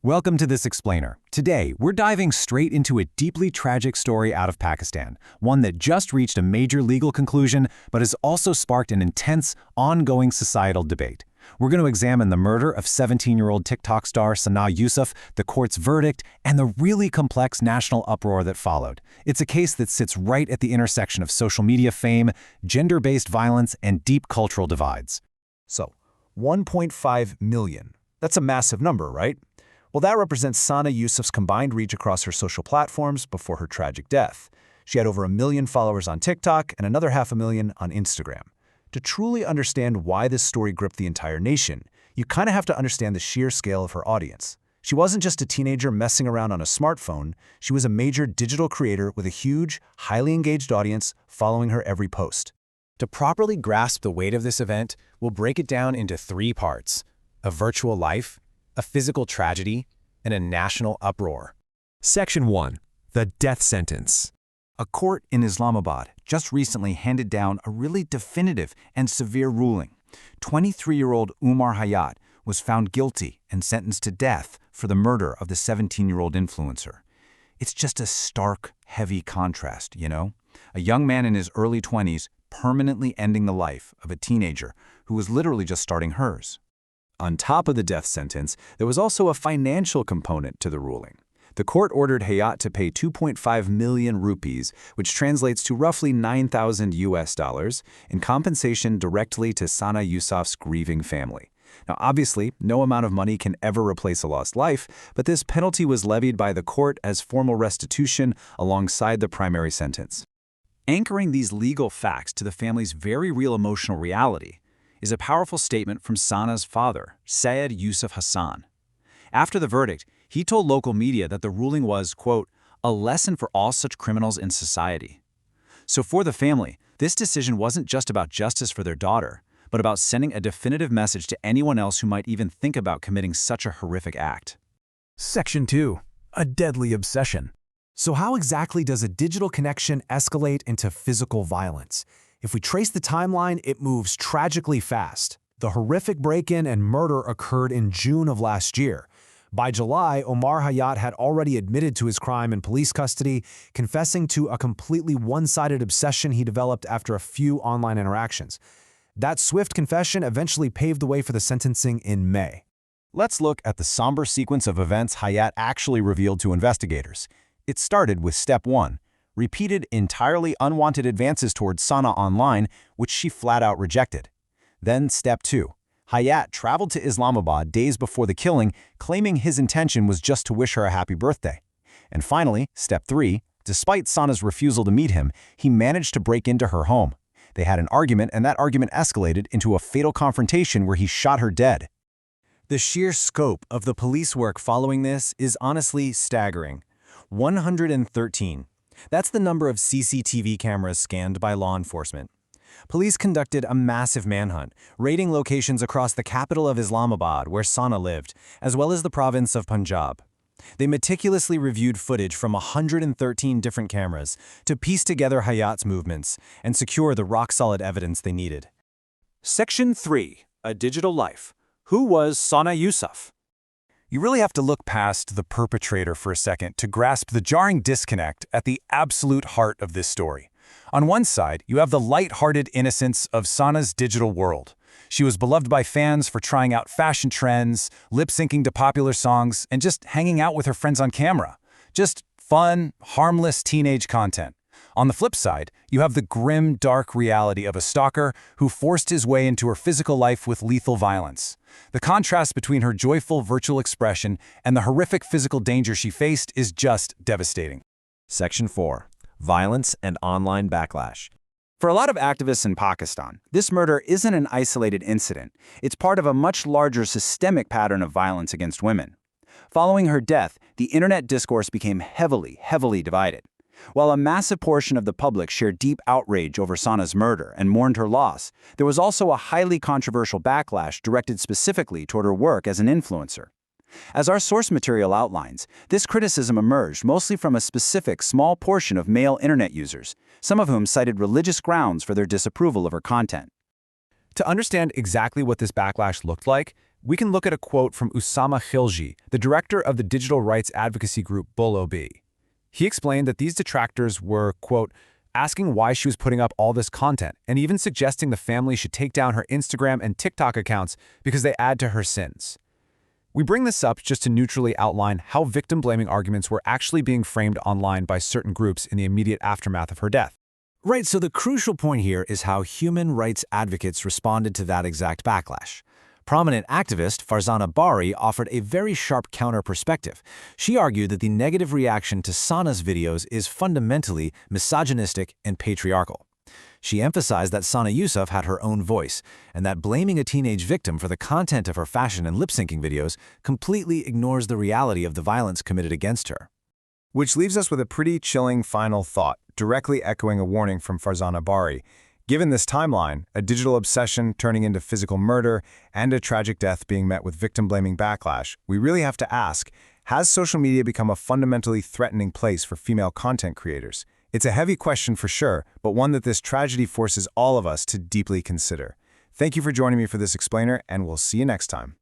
Welcome to This Explainer. Today, we're diving straight into a deeply tragic story out of Pakistan, one that just reached a major legal conclusion but has also sparked an intense, ongoing societal debate. We're going to examine the murder of 17-year-old TikTok star Sana Yousaf, the court's verdict, and the really complex national uproar that followed. It's a case that sits right at the intersection of social media fame, gender-based violence, and deep cultural divides. So, 1.5 million. That's a massive number, right? Well, that represents Sana Yousaf's combined reach across her social platforms before her tragic death. She had over 1 million followers on TikTok and another 500,000 on Instagram. To truly understand why this story gripped the entire nation, you kind of have to understand the sheer scale of her audience. She wasn't just a teenager messing around on a smartphone, she was a major digital creator with a huge, highly engaged audience following her every post. To properly grasp the weight of this event, we'll break it down into 3 parts: a virtual life, a physical tragedy, and a national uproar. Section 1. The death sentence. A court in Islamabad just recently handed down a really definitive and severe ruling. 23-year-old Umar Hayat was found guilty and sentenced to death for the murder of the 17-year-old influencer. It's just a stark, heavy contrast, you know? A young man in his early 20s permanently ending the life of a teenager who was literally just starting hers. On top of the death sentence, there was also a financial component to the ruling. The court ordered Hayat to pay 2.5 million rupees, which translates to roughly $9,000 in compensation directly to Sana Yousaf's grieving family. Now, obviously, no amount of money can ever replace a lost life, but this penalty was levied by the court as formal restitution alongside the primary sentence. Anchoring these legal facts to the family's very real emotional reality is a powerful statement from Sana's father, Syed Yousaf Hassan. After the verdict, he told local media that the ruling was, quote, a lesson for all such criminals in society. So for the family, this decision wasn't just about justice for their daughter, but about sending a definitive message to anyone else who might even think about committing such a horrific act. Section 2. A deadly obsession. So how exactly does a digital connection escalate into physical violence? If we trace the timeline, it moves tragically fast. The horrific break-in and murder occurred in June of last year. By July, Omar Hayat had already admitted to his crime in police custody, confessing to a completely one-sided obsession he developed after a few online interactions. That swift confession eventually paved the way for the sentencing in May. Let's look at the somber sequence of events Hayat actually revealed to investigators. It started with Step 1. Repeated, entirely unwanted advances towards Sana online, which she flat-out rejected. Then Step 2. Hayat traveled to Islamabad days before the killing, claiming his intention was just to wish her a happy birthday. And finally, Step 3. Despite Sana's refusal to meet him, he managed to break into her home. They had an argument, and that argument escalated into a fatal confrontation where he shot her dead. The sheer scope of the police work following this is honestly staggering. 113. That's the number of CCTV cameras scanned by law enforcement. Police conducted a massive manhunt, raiding locations across the capital of Islamabad, where Sana lived, as well as the province of Punjab. They meticulously reviewed footage from 113 different cameras to piece together Hayat's movements and secure the rock-solid evidence they needed. Section 3. A Digital Life. Who was Sana Yousaf? You really have to look past the perpetrator for a second to grasp the jarring disconnect at the absolute heart of this story. On one side, you have the light-hearted innocence of Sana's digital world. She was beloved by fans for trying out fashion trends, lip-syncing to popular songs, and just hanging out with her friends on camera. Just fun, harmless teenage content. On the flip side, you have the grim, dark reality of a stalker who forced his way into her physical life with lethal violence. The contrast between her joyful virtual expression and the horrific physical danger she faced is just devastating. Section 4. Violence and online backlash. For a lot of activists in Pakistan, this murder isn't an isolated incident. It's part of a much larger systemic pattern of violence against women. Following her death, the internet discourse became heavily divided. While a massive portion of the public shared deep outrage over Sana's murder and mourned her loss, there was also a highly controversial backlash directed specifically toward her work as an influencer. As our source material outlines, this criticism emerged mostly from a specific small portion of male internet users, some of whom cited religious grounds for their disapproval of her content. To understand exactly what this backlash looked like, we can look at a quote from Usama Khilji, the director of the digital rights advocacy group Bolo B. He explained that these detractors were, quote, asking why she was putting up all this content and even suggesting the family should take down her Instagram and TikTok accounts because they add to her sins. We bring this up just to neutrally outline how victim-blaming arguments were actually being framed online by certain groups in the immediate aftermath of her death. Right, so the crucial point here is how human rights advocates responded to that exact backlash. Prominent activist Farzana Bari offered a very sharp counter-perspective. She argued that the negative reaction to Sana's videos is fundamentally misogynistic and patriarchal. She emphasized that Sana Yousaf had her own voice, and that blaming a teenage victim for the content of her fashion and lip-syncing videos completely ignores the reality of the violence committed against her. Which leaves us with a pretty chilling final thought, directly echoing a warning from Farzana Bari. Given this timeline, a digital obsession turning into physical murder, and a tragic death being met with victim-blaming backlash, we really have to ask, has social media become a fundamentally threatening place for female content creators? It's a heavy question for sure, but one that this tragedy forces all of us to deeply consider. Thank you for joining me for this explainer, and we'll see you next time.